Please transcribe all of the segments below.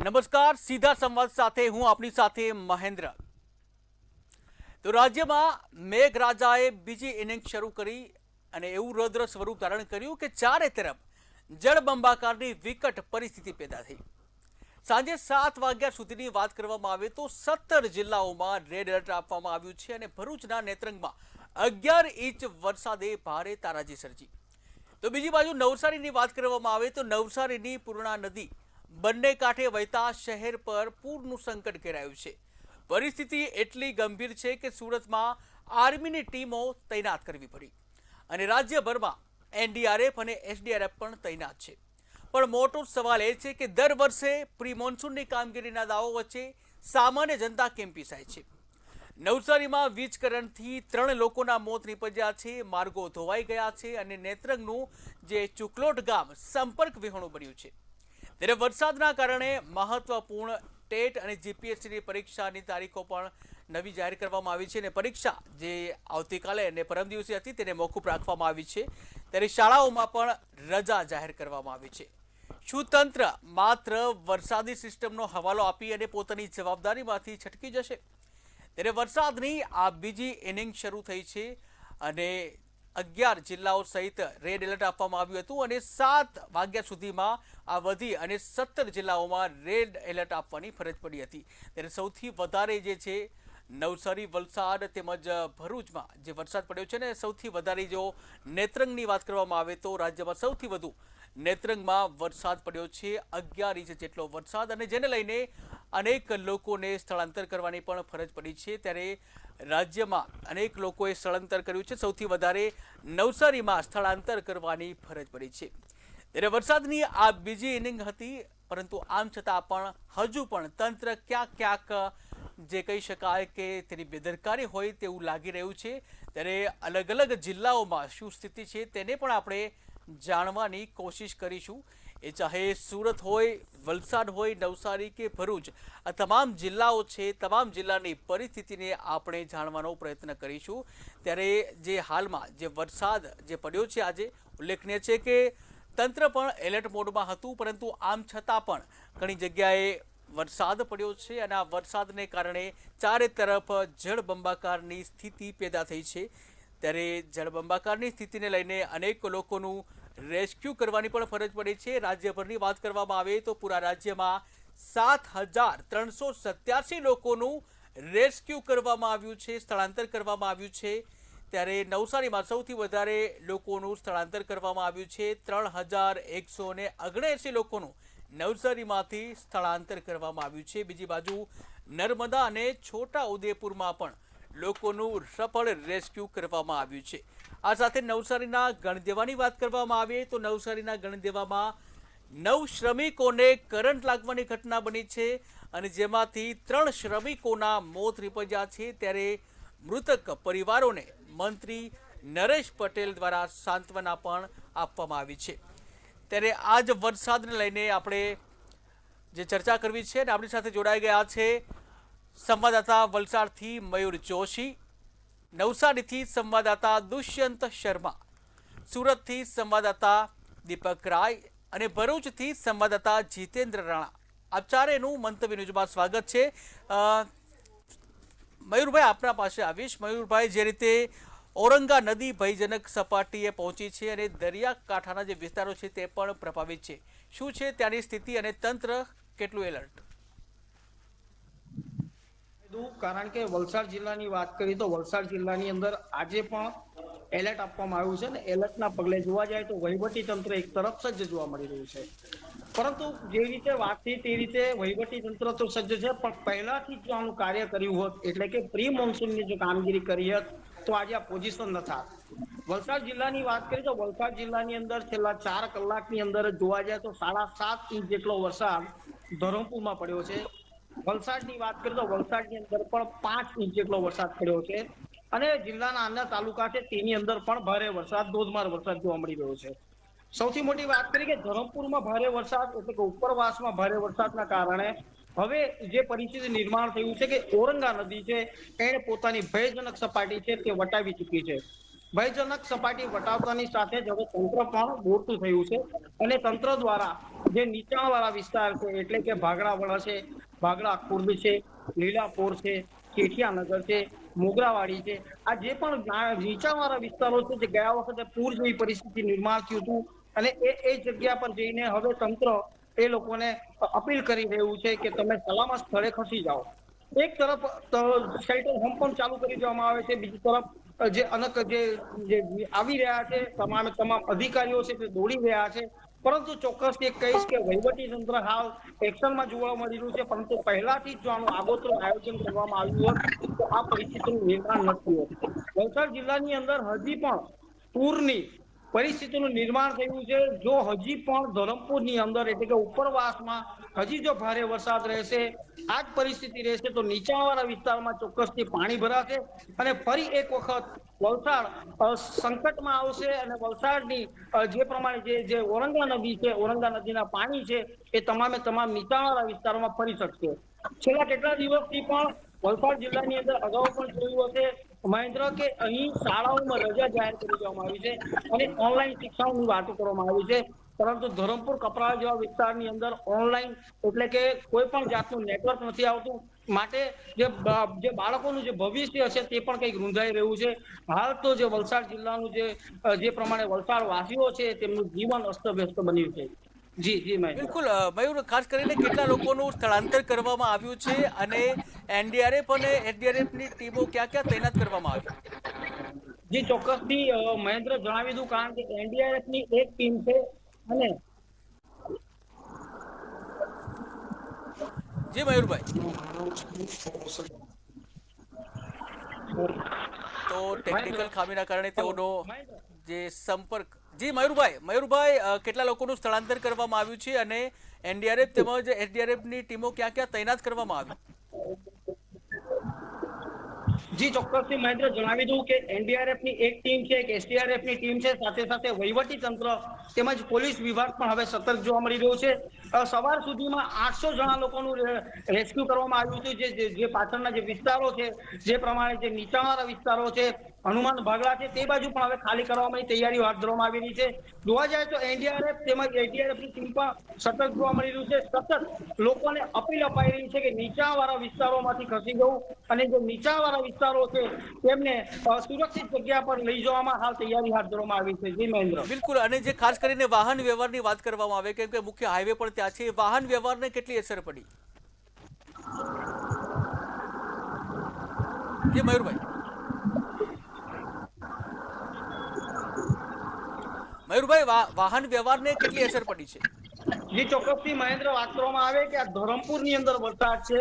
નમસ્કાર, સીધા સંવાદ સાથે હું આપની સાથે મહેન્દ્ર। તો રાજ્યમાં મેઘરાજાએ બીજી ઇનિંગ શરૂ કરી અને એવું રૌદ્ર સ્વરૂપ ધારણ કર્યું કે ચારે તરફ જળબંબાકારની વિકટ પરિસ્થિતિ પેદા થઈ। સાંજે 7 વાગ્યા સુધીની વાત કરવામાં આવે તો 17 જિલ્લાઓમાં રેડ એલર્ટ આપવામાં આવ્યું છે અને ભરૂચના નેત્રંગમાં 11 ઇંચ વરસાદે ભારે તારાજી સર્જી। તો બીજી બાજુ નવસારીની વાત કરવામાં આવે તો નવસારીની પૂર્ણા નદી બંને કાંઠે વહેતા શહેર પર પૂરનું સંકટ ઘેરાયું છે। પરિસ્થિતિ એટલી ગંભીર છે કે સુરતમાં આર્મીની ટીમો તૈનાત કરવી પડી અને રાજ્યભરમાં એનડીઆરએફ અને એસડીઆરએફ પણ તૈનાત છે। પણ મોટો સવાલ એ છે કે દર વર્ષે પ્રી મોન્સૂનની કામગીરીના દાવો વચ્ચે સામાન્ય જનતા કેમ પીસાય છે। નવસારીમાં વીજ કરંટથી 3 લોકોના મોત નીપજ્યા છે, માર્ગો ધોવાઈ ગયા છે અને નેત્રંગનું જે ચુકલોટ ગામ સંપર્ક વિહોણું બન્યું છે। ત્યારે વરસાદના કારણે મહત્વપૂર્ણ ટેટ અને જીપીએસસીની પરીક્ષાની તારીખો પણ નવી જાહેર કરવામાં આવી છે અને પરીક્ષા જે આવતીકાલે અને પરમ દિવસે હતી તેને મોકૂફ રાખવામાં આવી છે। ત્યારે શાળાઓમાં પણ રજા જાહેર કરવામાં આવી છે। શું તંત્ર માત્ર વરસાદી સિસ્ટમનો હવાલો આપી અને પોતાની જવાબદારીમાંથી છટકી જશે? ત્યારે વરસાદની આ બીજી ઇનિંગ શરૂ થઈ છે અને 11 જિલ્લાઓ સહિત રેડ એલર્ટ આપવામાં આવ્યું હતું અને 7 વાગ્યા સુધીમાં આ વધી અને 17 જિલ્લાઓમાં રેડ એલર્ટ આપવાની ફરજ પડી હતી। ત્યારે સૌથી વધારે જે છે નવસારી, વલસાડ તેમજ ભરૂચમાં જે વરસાદ પડ્યો છે ને સૌથી વધારે જો નેત્રંગની વાત કરવામાં આવે તો રાજ્યમાં સૌથી વધુ નેત્રંગમાં વરસાદ પડ્યો છે, 11 ઇંચ જેટલો વરસાદ, અને જેને લઈને અનેક લોકોને સ્થળાંતર કરવાની પણ ફરજ પડી છે। ત્યારે રાજ્યમાં અનેક લોકોએ સ્થળાંતર કર્યું છે, સૌથી વધારે નવસારીમાં સ્થળાંતર કરવાની ફરજ પડી છે। ત્યારે વરસાદની આ બીજી ઇનિંગ હતી, પરંતુ આમ છતાં પણ હજુ પણ તંત્ર ક્યાંક જે કહી શકાય કે તેની બેદરકારી હોય તેવું લાગી રહ્યું છે। ત્યારે અલગ અલગ જિલ્લાઓમાં શું સ્થિતિ છે તેને પણ આપણે જાણવાની કોશિશ કરીશું। એ ચાહે સુરત હોય, વલસાડ હોય, નવસારી કે ભરૂચ, આ તમામ જિલ્લાઓ છે, તમામ જિલ્લાની પરિસ્થિતિને આપણે જાણવાનો પ્રયત્ન કરીશું। ત્યારે જે હાલમાં જે વરસાદ જે પડ્યો છે આજે ઉલ્લેખનીય છે કે તંત્ર પણ એલર્ટ મોડમાં હતું, પરંતુ આમ છતાં પણ ઘણી જગ્યાએ વરસાદ પડ્યો છે અને આ વરસાદને કારણે ચારે તરફ જળબંબાકારની સ્થિતિ પેદા થઈ છે। ત્યારે જળબંબાકારની સ્થિતિને લઈને અનેક લોકોનું રેસ્ક્યુ કરવાની પણ ફરજ પડી છે। રાજ્યભરની વાત કરવામાં આવે તો પૂરા રાજ્યમાં 7,387 લોકોનું રેસ્ક્યુ કરવામાં આવ્યું છે, સ્થળાંતર કરવામાં આવ્યું છે। ત્યારે નવસારીમાં સૌથી વધારે લોકોનું સ્થળાંતર કરવામાં આવ્યું છે, 3,179 લોકોનું નવસારીમાંથી સ્થળાંતર કરવામાં આવ્યું છે। બીજી બાજુ નર્મદા અને છોટા ઉદેપુરમાં પણ લોકોનું સફળ રેસ્ક્યુ કરવામાં આવ્યું છે। આ સાથે નવસારીના ગણદેવાની વાત કરવામાં આવે તો નવસારીના ગણદેવામાં 9 શ્રમિકોને કરંટ લાગવાની ઘટના બની છે અને જેમાંથી 3 શ્રમિકોના મોત નીપજ્યા છે। ત્યારે મૃતક પરિવારોને મંત્રી નરેશ પટેલ દ્વારા સાંત્વના પણ આપવામાં આવી છે। ત્યારે આ જ વરસાદને લઈને આપણે જે ચર્ચા કરવી છે અને આપણી સાથે જોડાઈ ગયા છે સંવાદદાતા વલસાડથી મયુર જોશી, નવસારીથી સંવાદદાતા દુષ્યંત શર્મા, સુરતથી સંવાદદાતા દીપક રાય અને ભરૂચથી સંવાદદાતા જીતેન્દ્ર રાણા। આપ ચારેયનું મંતવ્ય ન્યૂઝમાં સ્વાગત છે। મયુરભાઈ, આપના પાસે આવીશ। મયુરભાઈ, જે રીતે ઔરંગા નદી ભયજનક સપાટીએ પહોંચી છે અને દરિયાકાંઠાના જે વિસ્તારો છે તે પણ પ્રભાવિત છે, શું છે ત્યાંની સ્થિતિ અને તંત્ર કેટલું એલર્ટ? કારણ કે વલસાડ જિલ્લાની વાત કરીએ તો વલસાડ જિલ્લાની અંદર આજે પણ એલર્ટ આપવામાં આવ્યું છે ને એલર્ટના પગલે જોવા જાય તો વહીવટી તંત્ર એક તરફ સજ્જ જોવા મળી રહ્યું છે, પરંતુ જે રીતે વાત થઈ તે રીતે વહીવટી તંત્ર તો સજ્જ છે, પણ પહેલાથી જો આનું કાર્ય કર્યું હોત એટલે કે પ્રી મોન્સૂનની જો કામગીરી કરી હોત તો આજે આ પોઝિશન ન થાત। વલસાડ જિલ્લાની વાત કરીએ તો વલસાડ જિલ્લાની અંદર છેલ્લા 4 કલાકની અંદર જોવા જાય તો 7.5 ઇંચ જેટલો વરસાદ ધરમપુરમાં પડ્યો છે। વલસાડની વાત કરીએ તો વલસાડની અંદર પણ 5 ઇંચ જેટલો વરસાદ પડ્યો છે અને જિલ્લાના અન્ય તાલુકા છે તેની અંદર પણ ભારે વરસાદ, ધોધમાર વરસાદ જોવા મળી રહ્યો છે। સૌથી મોટી વાત કરીએ કે ધરમપુરમાં ભારે વરસાદ એટલે કે ઉપરવાસમાં ભારે વરસાદના કારણે હવે જે પરિસ્થિતિ નિર્માણ થયું છે કે ઔરંગા નદી છે એને પોતાની ભયજનક સપાટી છે તે વટાવી ચૂકી છે। ભયજનક સપાટી વટાવતાની સાથે જ હવે તંત્ર પણ દોડતું થયું છે અને તંત્ર દ્વારા જે નીચાણવાળા વિસ્તાર છે એટલે કે ભાગડાવળ છે, ભાગડા ખુર્દ છે, લીલાપોર છે, કેઠિયાનગર છે, મોગરાવાડી છે, આ જે પણ નીચાણવાળા વિસ્તારો છે જે ગયા વખતે પૂર જેવી પરિસ્થિતિ નિર્માણ થયું હતું અને એ જગ્યા પર જઈને હવે તંત્ર એ લોકોને અપીલ કરી રહ્યું છે કે તમે સલામત સ્થળે ખસી જાઓ. એક તરફ શેલ્ટર હોમ પણ ચાલુ કરી દેવામાં આવે છે, બીજી તરફ જે જે આવી રહ્યા છે તમામ અધિકારીઓ છે તે દોડી રહ્યા છે. પરંતુ ચોક્કસ એક કહીશ કે વહીવટી તંત્ર હાલ એક્શનમાં જોવા મળી રહ્યું છે, પરંતુ પહેલાથી જ જો આનું આગોતરું આયોજન કરવામાં આવ્યું હોત તો આ પરિસ્થિતિનું નિર્માણ નથી હોત. વલસાડ જિલ્લાની અંદર હજી પણ પૂરની પરિસ્થિતિનું નિર્માણ થયું છે. જો હજી પણ ધરમપુરની અંદર એટલે કે ઉપરવાસમાં હજી જો ભારે વરસાદ રહેશે, આ જ પરિસ્થિતિ રહેશે તો નીચાણવાળા વિસ્તારમાં ચોક્કસથી પાણી ભરાશે અને ફરી એક વખત વલસાડ સંકટમાં આવશે અને વલસાડની જે પ્રમાણે જે ઔરંગા નદી છે, ઔરંગા નદીના પાણી છે એ તમામે તમામ નીચાણવાળા વિસ્તારોમાં ફરી શકશે. છેલ્લા કેટલા દિવસથી પણ વલસાડ જિલ્લાની અંદર અગાઉ પણ જોયું હશે મહેન્દ્ર કે અહીં શાળાઓમાં રજા જાહેર કરી દેવામાં આવી છે અને ઓનલાઈન શિક્ષણની વાતો કરવામાં આવી છે, પરંતુ ધરમપુર કપરાડા જેવા વિસ્તારની અંદર ઓનલાઈન એટલે કે કોઈ પણ જાતનું નેટવર્ક નથી આવતું, માટે જે બાળકોનું જે ભવિષ્ય છે તે પણ કંઈક રૂંધાઈ રહ્યું છે. હાલ તો જે વલસાડ જિલ્લાનું જે પ્રમાણે વલસાડ વાસીઓ છે તેમનું જીવન અસ્તવ્યસ્ત બન્યું છે. જી મહેન્દ્ર. બિલકુલ મયુર, ખાસ કરીને કેટલા લોકોનું સ્થળાંતર કરવામાં આવ્યું છે અને એનડીઆરએફ અને એસડીઆરએફની ટીમો ક્યાં ક્યાં તૈનાત કરવામાં આવી? જી ચોક્કસથી મહેન્દ્ર જણાવી દઉં, કારણ કે એનડીઆરએફ ની એક ટીમ છે અને જી મયુરભાઈ, તો ટેકનિકલ ખામીના કારણે તેઓનો જે સંપર્ક. જી મયુરભાઈ, કેટલા લોકોનું સ્થળાંતર કરવામાં આવ્યું છે અને એનડીઆરએફ તેમજ એસડીઆરએફની ટીમો ક્યાં ક્યાં તૈનાત કરવામાં આવી? જી ચોક્કસથી મહેન્દ્ર જણાવી દઉં કે એનડીઆરએફ ની એક ટીમ છે, એક એસડીઆરએફ ની ટીમ છે, સાથે સાથે વહીવટી તંત્ર તેમજ પોલીસ વિભાગ પણ હવે સતર્ક જોવા મળી રહ્યું છે. સવાર સુધીમાં 800 જણા લોકોનું રેસ્ક્યુ કરવામાં આવ્યું હતું. જે પાછળના જે વિસ્તારો છે, જે પ્રમાણે જે નીચાણવાળા વિસ્તારો છે, હનુમાન ભાગલા છે, તે બાજુ પણ હવે ખાલી કરવામાં તૈયારીઓ હાથ ધરવામાં આવી રહી છે. જોવા જાય તો એનડીઆરએફ તેમજ એસડીઆરએફ ની ટીમ પણ સતર્ક જોવા મળી રહ્યું છે. સતત લોકોને અપીલ અપાઈ રહી છે કે નીચાણવાળા વિસ્તારોમાંથી ખસી જવું અને જે નીચાણવાળા વિસ્તારો છે તેમને સુરક્ષિત જગ્યા પર લઈ જવામાં હાલ તૈયારી હાથ ધરવામાં આવી છે. જી મહેન્દ્ર. બિલકુલ, અને જે ખાસ કરીને વાહન વ્યવહારની વાત કરવામાં આવે, કેમ કે મુખ્ય હાઈવે પણ ત્યાં છે, વાહન વ્યવહારને કેટલી અસર પડી? જી મયુરભાઈ. વાહન વ્યવહારને કેટલી અસર પડી છે? જે ચોક્કસથી મહેન્દ્ર વાત કરવામાં આવે કે આ ધરમપુરની અંદર વરસાદ છે,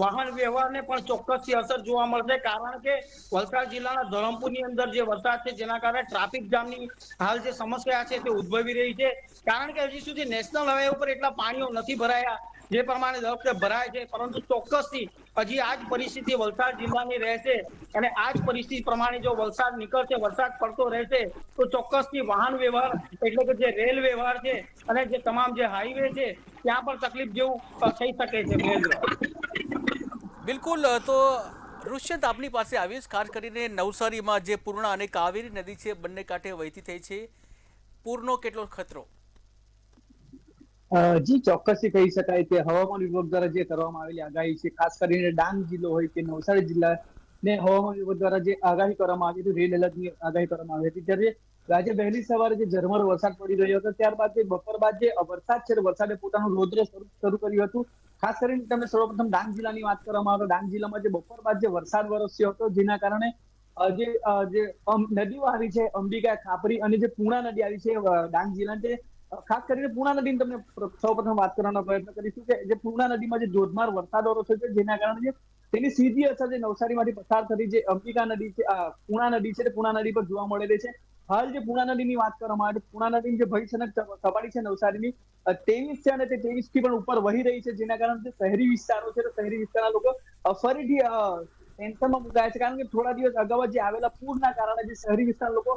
વાહન વ્યવહારને પણ ચોક્કસથી અસર જોવા મળશે, કારણ કે વલસાડ જિલ્લાના ધરમપુરની અંદર જે વરસાદ છે જેના કારણે ટ્રાફિક જામની હાલ જે સમસ્યા છે તે ઉદ્ભવી રહી છે, કારણ કે હજી સુધી નેશનલ હાઈવે ઉપર એટલા પાણીઓ નથી ભરાયા જે પ્રમાણે દર વખતે ભરાય છે, પરંતુ ચોક્કસથી હજી આ જ પરિસ્થિતિ વલસાડ જિલ્લાની રહેશે અને આ જ પરિસ્થિતિ પ્રમાણે જો વલસાડ નીકળશે, વરસાદ પડતો રહેશે તો ચોક્કસથી વાહન વ્યવહાર એટલે કે જે રેલ વ્યવહાર છે અને જે તમામ જે હાઈવે છે ત્યાં પણ તકલીફ જેવું થઈ શકે છે. મહેન્દ્ર. બિલકુલ, તો ઋષિત આપની પાસે આવીશ. ખાસ કરીને નવસારીમાં જે પૂર્ણા અને કાવેરી નદી છે બંને કાંઠે વહેતી થઈ છે, પૂરનો કેટલો ખતરો? જી ચોક્કસથી કહી શકાય કે હવામાન વિભાગ દ્વારા જે કરવામાં આવેલી આગાહી છે, ખાસ કરીને ડાંગ જિલ્લો હોય કે નવસારી જિલ્લાને હવામાન વિભાગ દ્વારા જે આગાહી કરવામાં આવી હતી, રેડ એલર્ટની આગાહી કરવામાં આવી હતી, ત્યારે આજે વહેલી સવારે જે ઝરમર વરસાદ પડી રહ્યો હતો, ત્યારબાદ જે બપોર બાદ જે વરસાદ છે વરસાદે પોતાનું રૌદ્ર સ્વરૂપ શરૂ કર્યું હતું. ખાસ કરીને તમે સર્વપ્રથમ ડાંગ જિલ્લાની વાત કરવામાં આવે તો ડાંગ જિલ્લામાં જે બપોર બાદ જે વરસાદ વરસ્યો હતો, જેના કારણે જે નદીઓ આવી છે, અંબિકા, ખાપરી અને જે પૂર્ણા નદી આવી છે ડાંગ જિલ્લાની, ખાસ કરીને પૂર્ણા નદીની તમને સૌપ્રથમ વાત કરવાનો પ્રયત્ન કરીશું કે જે પૂર્ણા નદીમાં જે ધોધમાર વરસાદ વરસ્યો છે, જેના કારણે તેની સીધી અસર જે નવસારીમાંથી પસાર થતી જે અંબિકા નદી છે, પૂર્ણા નદી છે, તે પૂર્ણા નદી પર જોવા મળેલી છે. હાલ જે પૂર્ણા નદીની વાત કરવામાં આવે, પૂર્ણા નદીની જે ભયજનક સપાટી છે નવસારીની 23 છે અને તે 23 થી પણ ઉપર વહી રહી છે, જેના કારણે જે શહેરી વિસ્તારો છે, શહેરી વિસ્તારના લોકો ફરીથી ટેન્શનમાં મુકાયા છે, કારણ કે થોડા દિવસ અગાઉ જે આવેલા પૂરના કારણે જે શહેરી વિસ્તારના લોકો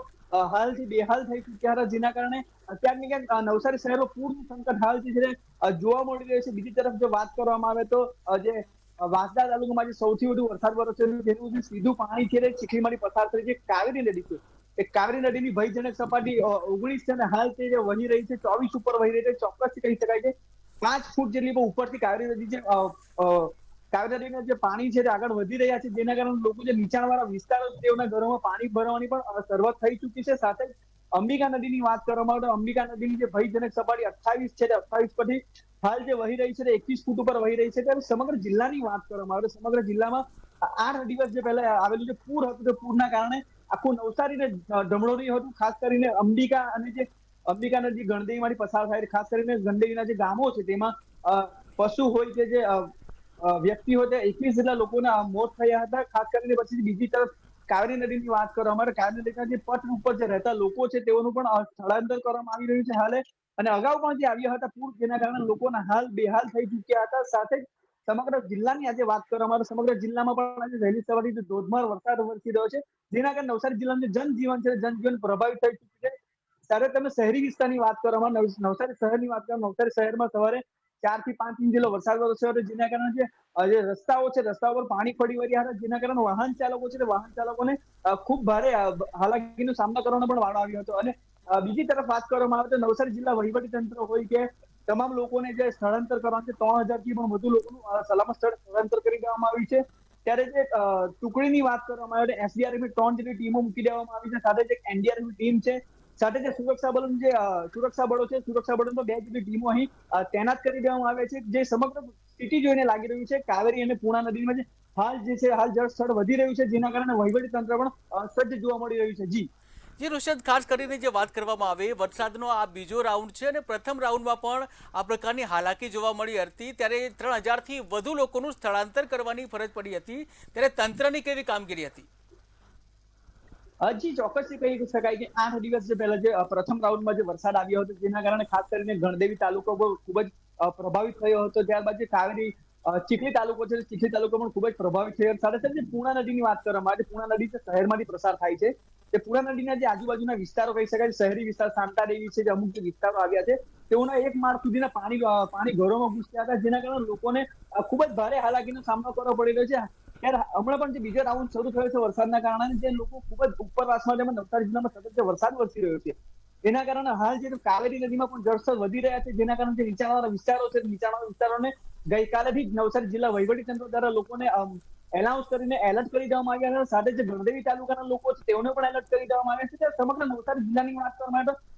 હાલથી બેહાલ થઈ ચૂક્યા હતા, જેના કારણે ક્યાંક ને ક્યાંક નવસારી શહેરમાં પૂરનું સંકટ હાલથી છે જોવા મળી રહ્યું છે. બીજી તરફ જો વાત કરવામાં આવે તો જે વાંસદા તાલુકામાં જે સૌથી વધુ વરસાદ વરસ્યો છે તેનું સીધું પાણી છે ચીખલીમાંથી પસાર થઈ છે કાવેરી નદી છે, એ કાવેરી નદીની ભયજનક સપાટી 19 છે અને હાલ તે જે વહી રહી છે 24 ઉપર વહી રહી છે. ચોક્કસથી કહી શકાય છે 5 ફૂટ જેટલી ઉપરથી કાવેરી નદી છે કાવેરી નદીના જે પાણી છે તે આગળ વધી રહ્યા છે, જેના કારણે લોકો જે નીચાણવાળા વિસ્તારો છે તેઓના ઘરોમાં પાણી ભરવાની પણ શરૂઆત થઈ ચૂકી છે. સાથે અંબિકા નદીની વાત કરવામાં આવે તો અંબિકા નદીની જે ભયજનક સપાટી 28 છે, 28 પરથી હાલ જે વહી રહી છે તે 21 ફૂટ ઉપર વહી રહી છે. ત્યારે સમગ્ર જિલ્લાની વાત કરવામાં આવે તો સમગ્ર જિલ્લામાં 8 દિવસ જે પહેલા આવેલું જે પૂર હતું તે પૂરના કારણે આખું નવસારીને ઢમણોર્યું હતું. ખાસ કરીને અંબિકા અને જે અંબિકા નદી ગણદેવીમાંથી પસાર થાય, ખાસ કરીને ગણદેવીના જે ગામો છે તેમાં પશુ હોય કે જે વ્યક્તિ હોય તે 21 જેટલા લોકોના મોત થયા હતા. ખાસ કરીને પછી બીજી તરફ કાવેરી નદીની વાત કરવામાં આવે, કાવેરી નદીના જે પટ ઉપર જે રહેતા લોકો છે તેઓનું પણ સ્થળાંતર કરવામાં આવી રહ્યું છે હાલે. અને અગાઉ પણ જે આવ્યા હતા પૂર, જેના કારણે લોકોના હાલ બેહાલ થઈ ચૂક્યા હતા. સાથે જ સમગ્ર જિલ્લાની આજે વાત કરવામાં આવે, સમગ્ર જિલ્લામાં પણ આજે વહેલી સવારથી ધોધમાર વરસાદ વરસી રહ્યો છે, જેના કારણે નવસારી જિલ્લાનું જે જનજીવન છે જનજીવન પ્રભાવિત થઈ ચૂક્યું છે. ત્યારે તમે શહેરી વિસ્તારની વાત કરવામાં, નવસારી શહેરની વાત કરવામાં, નવસારી શહેરમાં સવારે 4 થી 5 ઇંચ જેટલો વરસાદ વરસ્યો હતો, જેના કારણે જે રસ્તાઓ છે રસ્તા પર પાણી ફરી વળ્યા હતા, જેના કારણે વાહન ચાલકો છે વાહન ચાલકોને ખૂબ ભારે હાલાકીનો સામનો કરવાનો પણ વારો આવ્યો હતો. અને બીજી તરફ વાત કરવામાં આવે તો નવસારી જિલ્લા વહીવટી તંત્ર હોય કે તમામ લોકોને જે સ્થળાંતર કરવાનું છે 3000 થી પણ વધુ લોકોનું સલામત સ્થળ સ્થળાંતર કરી દેવામાં આવ્યું છે. ત્યારે જે ટુકડીની વાત કરવામાં આવે તો એસડીઆરએફ ની 3 જેટલી ટીમો મૂકી દેવામાં આવી છે. સાથે જે એનડીઆરએફ ની ટીમ છે, સાથે જે સુરક્ષા બળોની જે સુરક્ષા બળો છે, સુરક્ષા બળોની તો 2 જેટલી ટીમો અહીં તૈનાત કરી દેવામાં આવે છે. જે સમગ્ર સ્થિતિ જોઈને લાગી રહ્યું છે કાવેરી અને પૂર્ણા નદીમાં જે હાલ જળ સ્થળ વધી રહ્યું છે, જેના કારણે વહીવટી તંત્ર પણ સજ્જ જોવા મળી રહ્યું છે. જી ઋષદ, ખાસ કરીને જે વાત કરવામાં આવે વરસાદનો આ બીજો રાઉન્ડ છે અને પ્રથમ રાઉન્ડમાં પણ આ પ્રકારની હાલાકી જોવા મળી હતી, ત્યારે 3000 થી વધુ લોકોનું સ્થળાંતર કરવાની ફરજ પડી હતી, ત્યારે તંત્રની કેવી કામગીરી હતી? હજી ચોક્કસથી કહી શકાય કે 8 દિવસ પહેલા જે પ્રથમ રાઉન્ડમાં જે વરસાદ આવ્યો હતો, જેના કારણે ખાસ કરીને ગણદેવી તાલુકો ખૂબ જ પ્રભાવિત થયો હતો. ત્યારબાદ જે કાવેરી ચીખલી તાલુકો છે, ચીખલી તાલુકો પણ ખૂબ જ પ્રભાવિત થયો. સાથે સાથે પૂર્ણા નદીની વાત કરવામાં આવે, પૂર્ણા નદી શહેરમાંથી પસાર થાય છે. તે પૂર્ણા નદીના જે આજુબાજુના વિસ્તારો કહી શકાય, શહેરી વિસ્તાર શાંતાદેવી છે, જે અમુક જે વિસ્તારો આવ્યા છે તેઓના 1 માળ સુધીના પાણી ઘરોમાં ઘૂસ્યા હતા, જેના કારણે લોકોને ખૂબ જ ભારે હાલાકીનો સામનો કરવો પડી રહ્યો છે. ત્યારે હમણાં પણ જે બીજો રાઉન્ડ શરૂ થયો છે વરસાદના કારણે, જે લોકો ખૂબ જ ઉપરવાસમાં જેમાં નવસારી જિલ્લામાં સતત જે વરસાદ વરસી રહ્યો છે એના કારણે હાલ જે કાવેરી નદીમાં પણ જળસ્તર વધી રહ્યા છે, જેના કારણે જે નીચાણવાળા વિસ્તારો છે નીચાણવાળા વિસ્તારોને ગઈકાલેથી જ નવસારી જિલ્લા વહીવટી તંત્ર દ્વારા લોકોને એનાઉન્સ કરીને એલર્ટ કરી દેવામાં આવ્યા હતા. સાથે જે ગણદેવી તાલુકાના લોકો છે તેઓને પણ એલર્ટ કરી દેવામાં આવ્યા છે. ત્યારે સમગ્ર નવસારી જિલ્લાની વાત કરવામાં આવે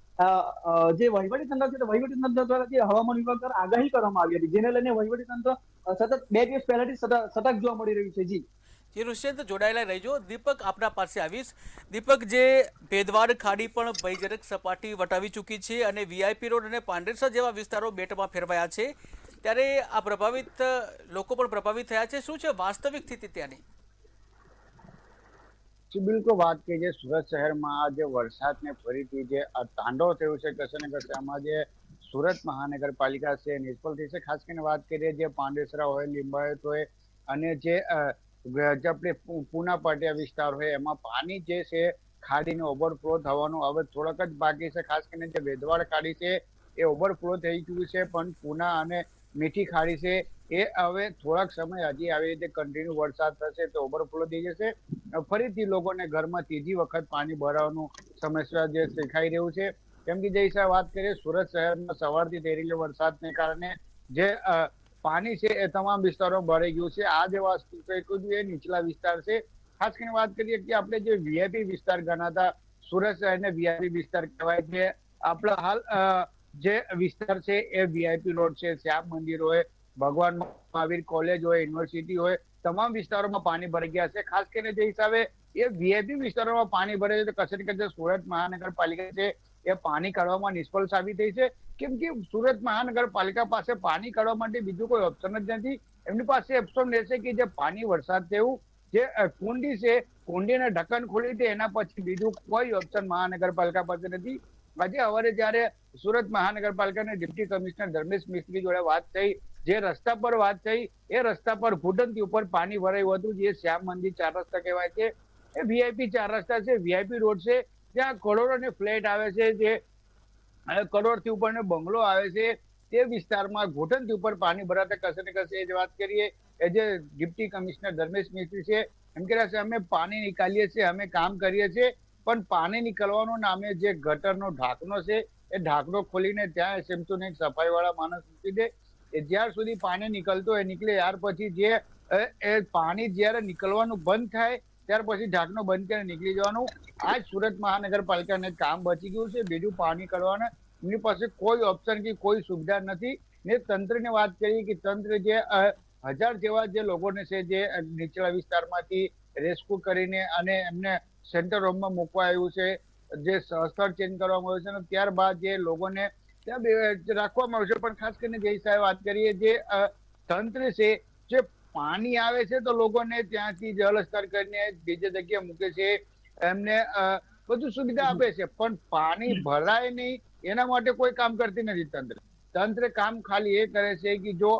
જે વહીવટી તંત્ર છે, વહીવટી તંત્ર દ્વારા જે હવામાન વિભાગ દ્વારા આગાહી કરવામાં આવી હતી, જેને લઈને વહીવટી તંત્ર સતત 2 દિવસ પહેલાથી સતર્ક જોવા મળી રહ્યું છે. જી ઋષદ, જોડાયેલા રહેજો. દીપક, આપના પાસે આવીશ. દીપક, જે ભેદવાડ ખાડી પણ ભયજનક સપાટી વટાવી ચૂકી છે અને વીઆઈપી રોડ અને પાંડેસરા જેવા વિસ્તારો બેટમાં ફેરવાયા છે, ત્યારે આ પ્રભાવિત લોકો પણ પ્રભાવિત થયા છે. શું છે વાસ્તવિક સ્થિતિ ત્યાંની? બિલકુલ વાત કરીએ, સુરત શહેરમાં જે વરસાદને ફરીથી જે તાંડવ થયું છે, કશે ને કશે આમાં જે સુરત મહાનગરપાલિકા છે નિષ્ફળ થઈ છે. ખાસ કરીને વાત કરીએ જે પાંડેસરા હોય, લિંબાયત હોય અને જે આપણે પૂના પાટિયા વિસ્તાર હોય, એમાં પાણી જે છે ખાડીને ઓવરફ્લો થવાનું હવે થોડાક જ બાકી છે. ખાસ કરીને જે વેદવાડ ખાડી છે એ ઓવરફ્લો થઈ ચૂક્યું છે, પણ પૂના અને મીઠી ખાડી છે એ હવે થોડાક સમય હજી આવી રીતે કન્ટિન્યુ વરસાદ થશે તો ઓવરફ્લો થઈ જશે. ફરીથી લોકોને ઘરમાં ત્રીજી વખત પાણી ભરાવાનું સમસ્યા જે દેખાઈ રહ્યું છે. કેમ કે જે હિસાબે વાત કરીએ સુરત શહેરમાં સવારથી થઈ રહેલા વરસાદને કારણે જે પાણી છે એ તમામ વિસ્તારોમાં ભરાઈ ગયું છે. આ જે વસ્તુ એ નીચલા વિસ્તાર છે. ખાસ કરીને વાત કરીએ કે આપણે જે વીઆઈપી વિસ્તાર ગણાતા સુરત શહેરને વીઆઈપી વિસ્તાર કહેવાય છે. આપણા હાલ જે વિસ્તાર છે એ વીઆઈપી રોડ છે, શ્યામ મંદિર હોય, ભગવાન મહાવીર કોલેજ હોય, યુનિવર્સિટી હોય, તમામ વિસ્તારોમાં પાણી ભરાઈ ગયા છે. ખાસ કરીને જે હિસાબે એ વીઆઈપી વિસ્તારોમાં પાણી ભરે છે તો કશે ને કશે સુરત મહાનગરપાલિકા છે એ પાણી કાઢવામાં નિષ્ફળ સાબિત થઈ છે. કેમ કે સુરત મહાનગરપાલિકા પાસે પાણી કાઢવા માટે બીજું કોઈ ઓપ્શન જ નથી. એમની પાસે ઓપ્શન રહેશે કે જે પાણી વરસાદ થયું જે કુંડી છે, કુંડીને ઢક્કન ખોલી છે, એના પછી બીજું કોઈ ઓપ્શન મહાનગરપાલિકા પાસે નથી. આજે સવારે જયારે સુરત મહાનગરપાલિકાના ડેપ્યુટી કમિશનર ધર્મેશ મિસ્ત્રી જોડે વાત થઈ, જે રસ્તા પર વાત થઈ એ રસ્તા પર ઘૂંટણથી ઉપર પાણી ભરાયું હતું. જે શ્યામ મંદિર 4 રસ્તા કહેવાય છે એ વીઆઈપી 4 રસ્તા છે, વીઆઈપી રોડ છે, ત્યાં કરોડોની ફ્લેટ આવે છે, જે કરોડથી ઉપરનો બંગલો આવે છે, તે વિસ્તારમાં ઘૂંટણથી ઉપર પાણી ભરાતા કશે ને કશે એ વાત કરીએ એ જે ડેપ્યુટી કમિશનર ધર્મેશ મિસ્ત્રી છે એમ કહે છે અમે પાણી નિકાલીએ છીએ, અમે કામ કરીએ છીએ, પણ પાણી નીકળવાનું નામે જે ગટરનો ઢાંકણો છે એ ઢાંકણો ખોલીને ત્યાં એસએમસીને એક સફાઈ વાળા માણસ મૂકી દે, એ જ્યાર સુધી પાણી નીકળતો હોય નીકળે, ત્યાર પછી જે એ પાણી જ્યારે નીકળવાનું બંધ થાય ત્યાર પછી ઢાંકણો બંધ કરીને નીકળી જવાનું. આ જ સુરત મહાનગરપાલિકાને કામ બચી ગયું છે. બીજું પાણી કાઢવાના એમની પાસે કોઈ ઓપ્શન કે કોઈ સુવિધા નથી. ને તંત્રની વાત કરીએ કે તંત્ર જે 1000 જેવા જે લોકોને છે જે નીચલા વિસ્તારમાંથી રેસ્ક્યુ કરીને અને એમને સેન્ટર હોમમાં મૂકવા આવ્યું છે, જે સ્થળ ચેન્જ કરવામાં આવ્યું છે, અને ત્યારબાદ જે લોકોને ત્યાં રાખવામાં આવ્યું છે. પણ ખાસ કરીને જય સાહેબ વાત કરીએ, જે તંત્ર છે જે પાણી આવે છે તો લોકોને ત્યાંથી જળ સ્તર કરીને બીજી જગ્યાએ મૂકે છે, એમને બધું સુવિધા આપે છે, પણ પાણી ભરાય નહીં એના માટે કોઈ કામ કરતી નથી તંત્ર કામ ખાલી એ કરે છે કે જો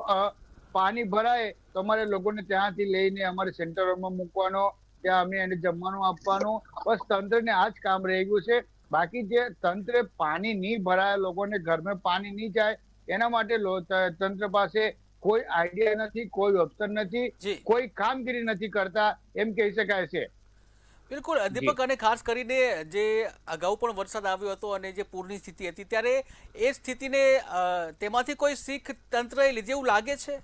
પાણી ભરાય તો અમારે લોકોને ત્યાંથી લઈને અમારે સેન્ટરોમાં મૂકવાનો, ત્યાં અમે એને જમવાનું આપવાનું, બસ તંત્રને આ જ કામ રહી ગયું છે. બાકી જે તંત્ર પાણી નહીં ભરાય, લોકોને ઘરમાં પાણી નહીં જાય એના માટે તંત્ર પાસે કોઈ આઈડિયા નથી, કોઈ ઓપ્શન નથી, કોઈ કામગીરી નથી કરતા એમ કહી શકાય છે. બિલકુલ દીપક, અને ખાસ કરીને જે અગાઉ પણ વરસાદ આવ્યો હતો અને જે પૂરની સ્થિતિ હતી ત્યારે એ સ્થિતિને તેમાંથી કોઈ શીખ તંત્રએ લીધે એવું લાગે છે?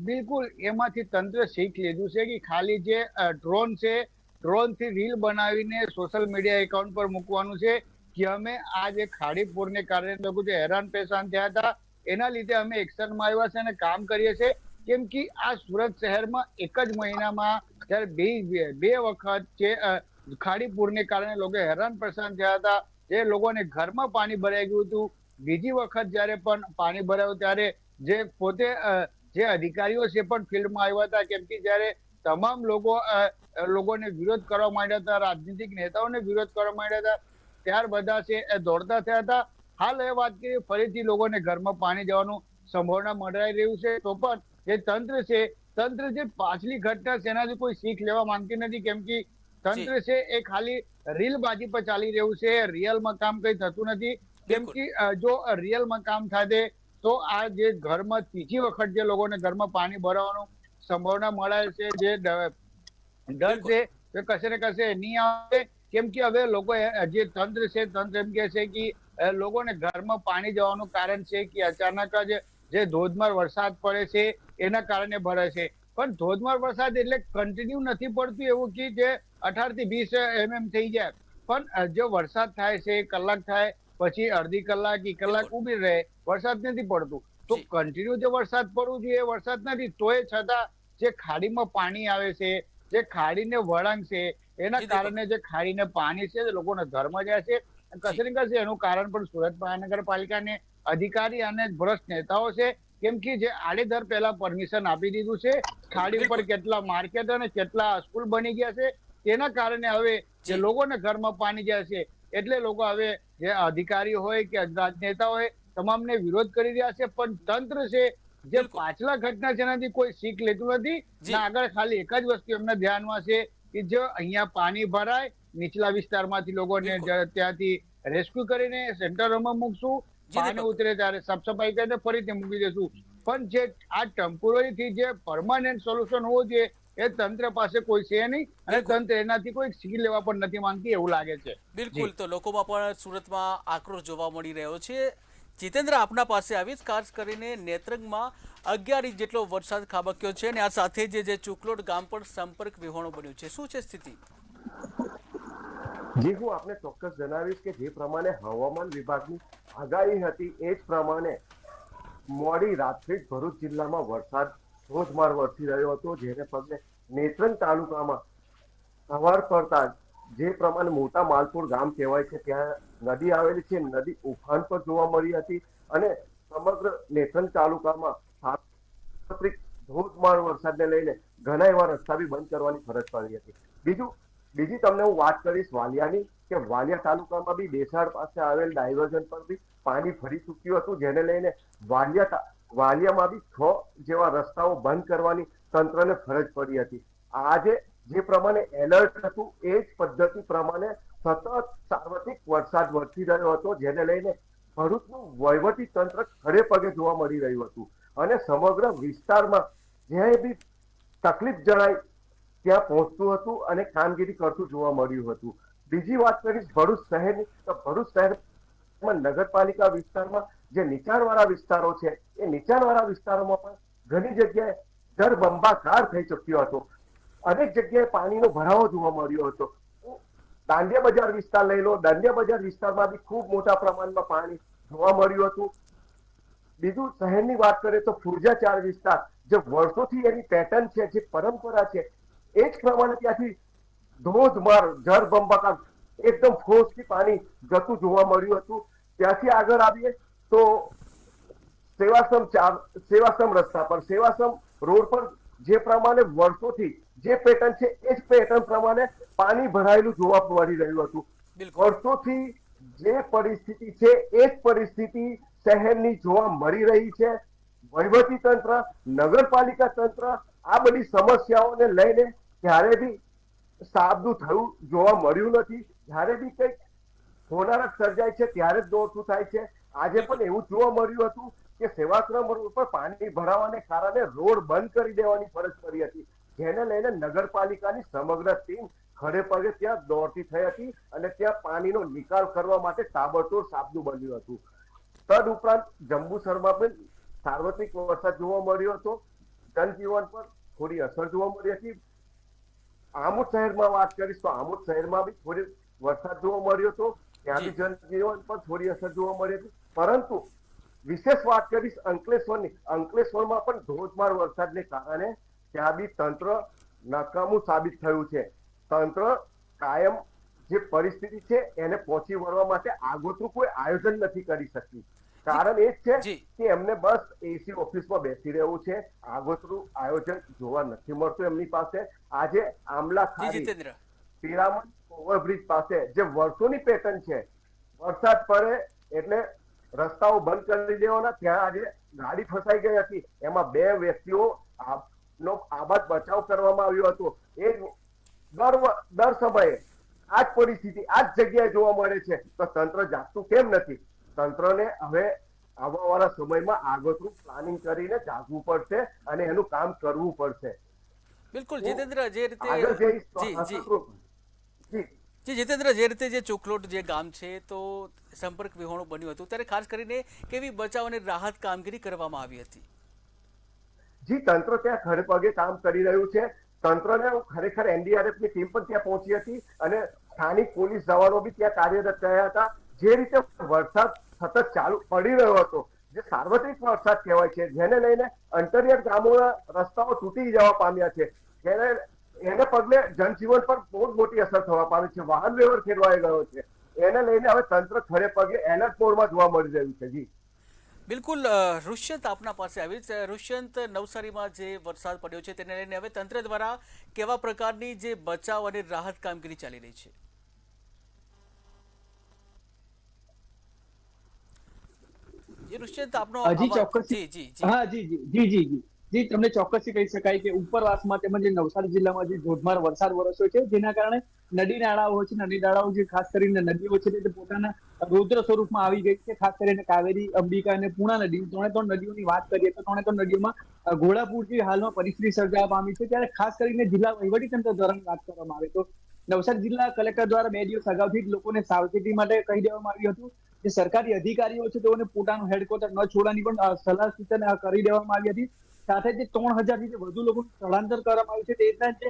બિલકુલ એમાંથી તંત્ર શીખ લીધું છે કે ખાલી જે ડ્રોન છે, ડ્રોન થી રીલ બનાવીને સોશિયલ મીડિયા એકાઉન્ટ પર મૂકવાનું છે કે અમે આ જે ખાડી પૂરને કારણે લોકો જે હેરાન પરેશાન થયા હતા એના લીધે અમે એક્શનમાં આવ્યા છે અને કામ કરીએ છીએ. કેમ કે આ સુરત શહેરમાં એક જ મહિનામાં જ્યારે બે વખત જે ખાડી પૂરને કારણે લોકો હેરાન પરેશાન થયા હતા, જે લોકોને ઘરમાં પાણી ભરાઈ ગયું હતું. બીજી વખત જ્યારે પણ પાણી ભરાયું ત્યારે જે પોતે જે અધિકારીઓ છે પણ ફિલ્ડમાં આવ્યા હતા, કેમ કે જ્યારે તમામ લોકોને વિરોધ કરવા માંડ્યા હતા, રાજનીતિક નેતાઓને વિરોધ કરવા માંડ્યા હતા, ત્યાર બધા છે એ દોડતા થયા હતા. હાલ એ વાત કરીએ ફરીથી લોકોને ઘરમાં પાણી જવાનું સંભાવના મળાઈ રહ્યું છે, તો પણ જે તંત્ર છે, તંત્ર જે પાછલી ઘટના છે એનાથી કોઈ શીખ લેવા માંગતી નથી. કેમ કે તંત્ર છે એ ખાલી રીલબાજી પર ચાલી રહ્યું છે, રિયલમાં કામ કઈ થતું નથી. કેમ કે જો રિયલમાં કામ થાય તો આ જે ઘરમાં ત્રીજી વખત જે લોકોને ઘરમાં પાણી ભરાવાનું સંભાવના મળે છે, જે ડર છે તે કશે ને કશે નહીં આવે. કેમ કે હવે લોકો જે તંત્ર છે, તંત્ર એમ કે છે કે લોકોને ઘરમાં પાણી જવાનું કારણ છે કે અચાનક જ જે ધોધમાર વરસાદ પડે છે એના કારણે ભરે છે. પણ ધોધમાર વરસાદ એટલે કન્ટિન્યુ નથી પડતું એવું કે જે 18 થી 20 mm થઈ જાય, પણ જો વરસાદ થાય છે કલાક થાય પછી અડધી કલાક એક કલાક ઉભી રહે, વરસાદ નથી પડતું. તો કન્ટિન્યુ જે વરસાદ પડવું જોઈએ એ વરસાદ નથી. તોય છતાં જે ખાડીમાં પાણી આવે છે, જે ખાડીને વળાંક છે એના કારણે જે ખાડીને પાણી છે લોકોના ઘરમાં જાય છે, કચરી કરશે. એનું કારણ પણ સુરત મહાનગરપાલિકાને અધિકારી અને ભ્રષ્ટ નેતાઓ છે. કેમ કે જે આડેધર પહેલા પરમિશન આપી દીધું છે, ખાડી ઉપર કેટલા માર્કેટ અને કેટલા સ્કૂલ બની ગયા છે, તેના કારણે હવે જે લોકોને ઘરમાં પાણી જાય છે એટલે લોકો હવે જે અધિકારી હોય કે રાજનેતા હોય તમામને વિરોધ કરી રહ્યા છે. પણ તંત્ર છે જે પાછલા ઘટના છે એનાથી કોઈ શીખ લેતું નથી. આગળ ખાલી એક જ વસ્તુ એમના ધ્યાનમાં છે કે જો અહીંયા પાણી ભરાય, નીચલા વિસ્તારમાંથી લોકોને ત્યાંથી રેસ્ક્યુ કરીને સેન્ટરોમાં મૂકશું, પાણી ઉતરે ત્યારે સાફ સફાઈ કરીને ફરીથી મૂકી દેશું. પણ જે આ ટેમ્પરરી થી જે પરમાનન્ટ સોલ્યુશન હોવું જોઈએ એ તંત્ર પાસે કોઈ છે નહીં, અને તંત્ર એનાથી કોઈ શીખ લેવા પણ નથી માંગતી એવું લાગે છે. બિલકુલ, તો લોકોમાં પણ સુરતમાં આક્રોશ જોવા મળી રહ્યો છે. જીતેન્દ્ર, આપના પાસે આવીશ. ખાસ કરીને નેત્રંગમાં 11 ઇંચ જેટલો વરસાદ ખાબક્યો છે અને આ સાથે જે ચુકલોડ ગામ પર સંપર્ક વિહોણો બન્યું છે. શું છે સ્થિતિ? જી, હું આપને ચોક્કસ જણાવીશ કે જે પ્રમાણે હવામાન વિભાગની આગાહી હતી એ જ પ્રમાણે મોડી રાત્રે ભરૂચ જિલ્લામાં વરસાદ ધોધમાર વરસી રહ્યો હતો, જેને પગલે નેત્રંગ તાલુકામાં સવાર પડતા જે પ્રમાણે મોટા માલપુર ગામ કહેવાય છે ત્યાં નદી આવેલી છે, નદી ઉફાન પર જોવા મળી હતી અને સમગ્ર નેત્રંગ તાલુકામાં સાર્વત્રિક ધોધમાર વરસાદને લઈને ઘણા એવા રસ્તા બી બંધ કરવાની ફરજ પડી હતી. બીજી તમને હું વાત કરીશ વાલિયાની, કે વાલિયા તાલુકામાં બી દેસાડ પાસે આવેલ ડાયવર્ઝન પર બી પાણી ફરી ચૂક્યું હતું, જેને લઈને વાલિયામાં બી 6 જેવા રસ્તાઓ બંધ કરવાની તંત્રને ફરજ પડી હતી. આજે જે પ્રમાણે એલર્ટ હતું એ જ પદ્ધતિ પ્રમાણે સતત સાર્વત્રિક વરસાદ વરસી રહ્યો હતો, જેને લઈને ભરૂચનું વહીવટી તંત્ર ખડે પગે જોવા મળી રહ્યું હતું અને સમગ્ર વિસ્તારમાં જ્યાં બી તકલીફ જણાય ત્યાં પહોંચતું હતું અને કામગીરી કરતું જોવા મળ્યું હતું. બીજી વાત કરીશ ભરૂચ શહેરની, તો ભરૂચ શહેરમાં નગરપાલિકા વિસ્તારમાં જે નીચાણવાળા વિસ્તારો છે એ નીચાણવાળા વિસ્તારોમાં પણ ઘણી જગ્યાએ જળબંબાકાર થઈ ચૂક્યો હતો. અનેક જગ્યાએ પાણીનો ભરાવો જોવા મળ્યો હતો. દાંડિયા બજાર વિસ્તાર લઈ લો, દાંડિયા બજાર વિસ્તારમાં બી ખૂબ મોટા પ્રમાણમાં પાણી જોવા મળ્યું હતું. બીજું શહેરની વાત કરીએ તો ફુરજા 4 વિસ્તાર જે વર્ષોથી એની પેટર્ન છે, જે પરંપરા છે, એ જ પ્રમાણે ત્યાંથી ધોધમાર જળબંબાકાર એકદમ ફોર્સથી પાણી જતું જોવા મળ્યું હતું. ત્યાંથી આગળ આવીએ તો સેવાશ્રમ રસ્તા પર, સેવાશ્રમ રોડ પર જે પ્રમાણે વર્ષોથી જે પેટર્ન છે એ જ પેટર્ન પ્રમાણે પાણી ભરાયેલું જોવા મળી રહ્યું હતું. વર્ષોથી જે પરિસ્થિતિ છે એ જ પરિસ્થિતિ શહેરની જોવા મળી રહી છે. વહીવટી તંત્ર, નગરપાલિકા તંત્ર આ બધી સમસ્યાઓને લઈને ક્યારે બી સાબદું થયું જોવા મળ્યું નથી. જ્યારે બી કંઈક હોનારત સર્જાય છે ત્યારે જ દોડતું થાય છે. આજે પણ એવું જોવા મળ્યું હતું કે સેવાશ્રમ રોડ પર પાણી ભરાવાને કારણે રોડ બંધ કરી દેવાની ફરજ પડી હતી, જેને લઈને નગરપાલિકાની સમગ્ર ટીમ ખડે પગે ત્યાં દોડતી થઈ હતી અને ત્યાં પાણીનો નિકાલ કરવા માટે તાબડતોડ સાબદું બન્યું હતું. તદ ઉપરાંત જંબુસરમાં પણ સાર્વત્રિક વરસાદ જોવા મળ્યો હતો. જનજીવન પર થોડી અસર જોવા મળી હતી. આમોદ શહેરમાં વાત કરીશ તો આમોદ શહેરમાં બી થોડી વરસાદ જોવા મળ્યો હતો. ત્યાં બી જનજીવન પર થોડી અસર જોવા મળી હતી. પરંતુ વિશેષ વાત કરીશ અંકલેશ્વરની, અંકલેશ્વરમાં પણ ધોધમાર વરસાદને કારણે ત્યાં બી તંત્ર નકામું સાબિત થયું છે. તંત્ર કાયમ જે પરિસ્થિતિ છે એને પહોંચી વળવા માટે આગોતરું કોઈ આયોજન નથી કરી શકતી. કારણ એ જ છે કે એમને બસ એસી ઓફિસમાં બેસી રહેવું છે. આગોતરું આયોજન જોવા નથી મળતું એમની પાસે. આજે આમલા ખાડી પીરામણ ઓવરબ્રિજ પાસે જે વર્ષોની પેટર્ન છે, વરસાદ પડે એટલે રસ્તાઓ બંધ કરી દેવાના, ત્યાં આજે ગાડી ફસાઈ ગઈ હતી. એમાં 2 વ્યક્તિઓ નો આબાદ બચાવ કરવામાં આવ્યો હતો. એ દર સમયે આ જ પરિસ્થિતિ આ જ જગ્યાએ જોવા મળે છે. તો તંત્ર જાગતું કેમ નથી? તંત્રને હવે આવવાવાળા સમયમાં આગોતરું પ્લાનિંગ કરીને જાગવું પડશે અને એનું કામ કરવું પડશે. બિલકુલ જીતેન્દ્ર, જે રીતે જે ચોકલોટ જે ગામ છે તો સંપર્ક વિહોણું બન્યું હતું, ત્યારે ખાસ કરીને કેવી બચાવ અને રાહત કામગીરી કરવામાં આવી હતી? જી, તંત્ર ત્યાં ખડે પગે કામ કરી રહ્યું છે. તંત્રને ખરેખર NDRF ની ટીમ પણ ત્યાં પહોંચી હતી અને સ્થાનિક પોલીસ જવાનો બી ત્યાં કાર્યરત થયા હતા. જે રીતે વરસાદ સતત ચાલુ પડી રહ્યો હતો, જે સાર્વત્રિક વરસાદ કહેવાય છે, જેને લઈને અંતરિયાળ ગામોના રસ્તાઓ તૂટી જવા પામ્યા છે, એને પગલે જનજીવન પર બહુ જ મોટી અસર થવા પામી છે. વાહન વ્યવહાર ખેડવાઈ ગયો છે. એને લઈને હવે તંત્ર ખડે પગે એલર્ટ મોડમાં જોવા મળી રહ્યું છે. જી બિલકુલ. ઋષ્યંત આપના પાસે આવી છે. ઋષ્યંત, નવસારીમાં જે વરસાદ પડ્યો છે તેને લઈને હવે તંત્ર દ્વારા કેવા પ્રકારની જે બચાવ અને રાહત કામગીરી ચાલી રહી છે? ઋષ્યંત આપનો જી તમને ચોક્કસથી કહી શકાય કે ઉપરવાસમાં તેમજ નવસારી જિલ્લામાં જે ધોધમાર વરસાદ વરસ્યો છે, જેના કારણે નદી નાળાઓ છે, નદી નાળાઓ જે ખાસ કરીને નદીઓ છે તે પોતાના રૌદ્ર સ્વરૂપમાં આવી ગઈ છે. ખાસ કરીને કાવેરી, અંબિકા અને પૂર્ણા નદી, 3 નદીઓની વાત કરીએ તો 3 નદીઓમાં ઘોડાપૂરથી હાલમાં પરિસ્થિતિ સર્જાવા પામી છે. ત્યારે ખાસ કરીને જિલ્લા વહીવટીતંત્ર દ્વારા વાત કરવામાં આવે તો નવસારી જિલ્લા કલેક્ટર દ્વારા 2 દિવસ અગાઉથી જ લોકોને સાવચેતી માટે કહી દેવામાં આવ્યું હતું. જે સરકારી અધિકારીઓ છે તેઓને પોતાનું હેડક્વાર્ટર ન છોડવાની પણ સલાહ સૂચન કરી દેવામાં આવી હતી. સાથે જે 3000 થી વધુ લોકોનું સ્થળાંતર કરવામાં આવ્યું છે, તે રીતના જે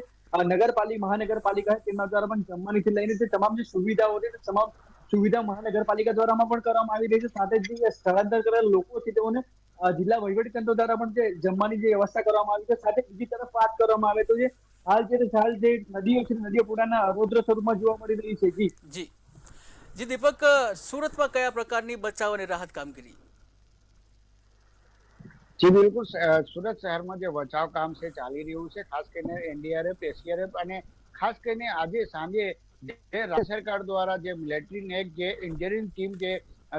મહાનગરપાલિકા છે તેમના દ્વારા પણ જમવાનીથી લઈને તે તમામ જે સુવિધાઓ છે તમામ સુવિધા મહાનગરપાલિકા દ્વારા પણ કરવામાં આવી રહી છે. સાથે જે સ્થળાંતર કરેલા લોકો છે તેઓને જિલ્લા વહીવટીતંત્ર દ્વારા પણ જે જમવાની જે વ્યવસ્થા કરવામાં આવી છે. સાથે બીજી તરફ વાત કરવામાં આવે તો જે હાલ જે નદીઓ છે, નદીઓ પોતાના રૌદ્ર સ્વરૂપમાં જોવા મળી રહી છે. જી દીપક, સુરતમાં કયા પ્રકારની બચાવ અને રાહત કામગીરી? જી બિલકુલ, સુરત શહેરમાં જે બચાવ કામ છે ચાલી રહ્યું છે. ખાસ કરીને NDRF, SDRF અને ખાસ કરીને આજે સાંજે જે રાજ્ય સરકાર દ્વારા જે મિલિટરીની એક જે એન્જિનિયરિંગ ટીમ જે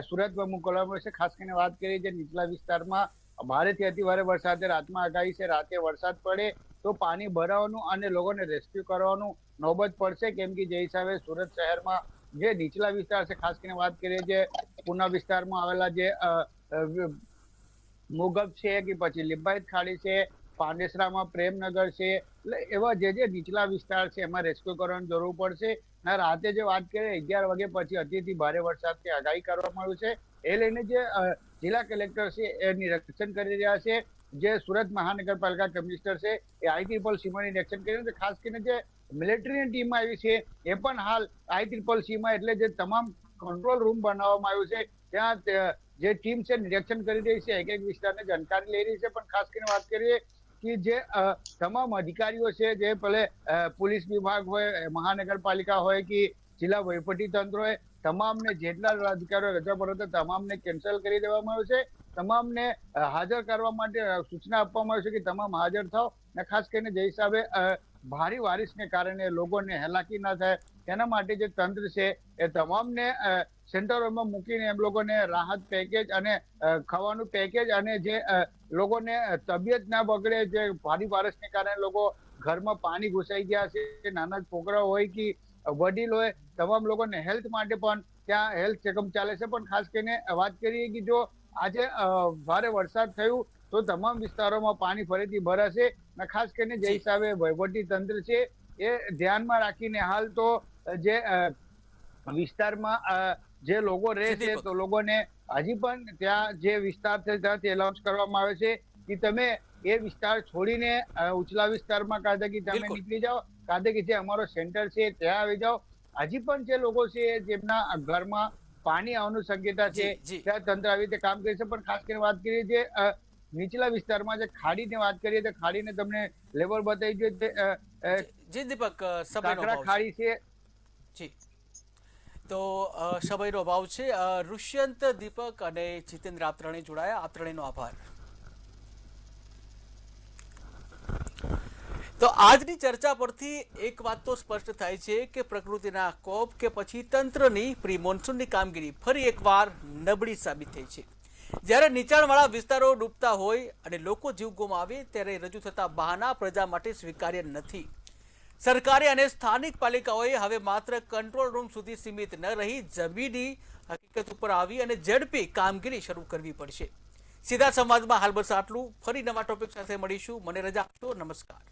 સુરતમાં મોકલવામાં છે. ખાસ કરીને વાત કરીએ જે નીચલા વિસ્તારમાં ભારેથી અતિભારે વરસાદ રાતમાં આગાહી છે. રાતે વરસાદ પડે તો પાણી ભરાવાનું અને લોકોને રેસ્ક્યુ કરવાનું નોબત પડશે, કેમ કે જે હિસાબે સુરત શહેરમાં જે નીચલા વિસ્તાર છે, ખાસ કરીને વાત કરીએ જે પૂના વિસ્તારમાં આવેલા જે મોગબ છે કે પછી લિંબાયત ખાડી છે, પાંડેસરામાં પ્રેમનગર છે, એટલે એવા જે નીચલા વિસ્તાર છે એમાં રેસ્ક્યુ કરવાની જરૂર પડશે. અને રાતે જે વાત કરીએ 11 વાગે પછી અતિથી ભારે વરસાદની આગાહી કરવામાં આવી છે. એ લઈને જે જિલ્લા કલેક્ટર છે એ નિરીક્ષણ કરી રહ્યા છે. જે સુરત મહાનગરપાલિકા કમિશનર છે એ ICC નિરીક્ષણ કરી રહ્યા છે. ખાસ કરીને જે મિલિટરીની ટીમ આવી છે એ પણ હાલ ICC એટલે જે તમામ કંટ્રોલ રૂમ બનાવવામાં આવ્યું છે ત્યાં જે ટીમ છે નિરીક્ષણ કરી રહી છે, એક વિસ્તારની જાણકારી લઈ રહી છે. પણ ખાસ કરીને વાત કરીએ કે જે તમામ અધિકારીઓ છે, જે ભલે પોલીસ વિભાગ હોય, મહાનગરપાલિકા હોય કે જિલ્લા વહીવટી તંત્ર હોય, તમામને જેટલા અધિકારીઓ રજા પર હતા તમામને કેન્સલ કરી દેવામાં આવ્યું છે. તમામને હાજર કરવા માટે સૂચના આપવામાં આવી છે કે તમામ હાજર થાવ. અને ખાસ કરીને જે હિસાબે ભારે બારિશને કારણે લોકોને હેલાકી ના થાય તેના માટે જે તંત્ર છે એ તમામને સેન્ટરોમાં મૂકીને એમ લોકોને રાહત પેકેજ અને ખાવાનું પેકેજ અને જે લોકોને તબિયત ના બગડે, જે ભારે બારિશને કારણે લોકો ઘરમાં પાણી ઘુસાઈ ગયા છે, નાના છોકરાઓ હોય કે વડીલ હોય, તમામ લોકોને હેલ્થ માટે પણ ત્યાં હેલ્થ ચેકઅપ ચાલે છે. પણ ખાસ કરીને વાત કરીએ કે જો આજે ભારે વરસાદ થયું તો તમામ વિસ્તારોમાં પાણી ફરીથી ભરાશે. અને ખાસ કરીને જે હિસાબે વહીવટી તંત્ર છે એ ધ્યાનમાં રાખીને હાલ તો જે વિસ્તારમાં જે લોકો રહે છે તો લોકોને હજી પણ ત્યાં જે વિસ્તાર છે ત્યાંથી એલાઉન્સ કરવામાં આવે છે કે તમે એ વિસ્તાર છોડીને ઉચલા વિસ્તારમાં કાઢે કે તમે નીકળી જાઓ, કાઢે કે જે અમારો સેન્ટર છે ત્યાં આવી જાઓ. હજી પણ જે લોકો છે જેમના ઘરમાં પાણી આવવાનું શક્યતા છે ત્યાં તંત્ર આવી રીતે કામ કરે છે. પણ ખાસ કરીને વાત કરીએ જે નીચલા વિસ્તારમાં જે ખાડીની વાત કરીએ તો ખાડીને તમને લેવલ બતાવી જોઈએ. જી દીપક, ખાડી છે જી, તો સમયનો અભાવ છે. ઋષ્યંત, દીપક અને જીતેન્દ્ર આપ ત્રણેય જોડાયા, આપ ત્રણેયનો આભાર. તો આજની ચર્ચા પરથી એક વાત તો સ્પષ્ટ થાય છે કે પ્રકૃતિના કોપ કે પછી તંત્રની પ્રી મોન્સૂનની કામગીરી ફરી એકવાર નબળી સાબિત થઈ છે. જ્યારે નીચાણવાળા વિસ્તારો ડૂબતા હોય અને લોકો જીવ ગુમાવે ત્યારે રજૂ થતા બહાના પ્રજા માટે સ્વીકાર્ય નથી. સરકારે અને સ્થાનિક પાલિકાઓએ હવે માત્ર કંટ્રોલ રૂમ સુધી સીમિત ન રહી જમીની હકીકત ઉપર આવી અને ઝડપી કામગીરી શરૂ કરવી પડશે. સીધા સંવાદમાં હાલ બસ આટલું. ફરી નવા ટોપિક સાથે મળીશું. મને રજા આપશો. નમસ્કાર.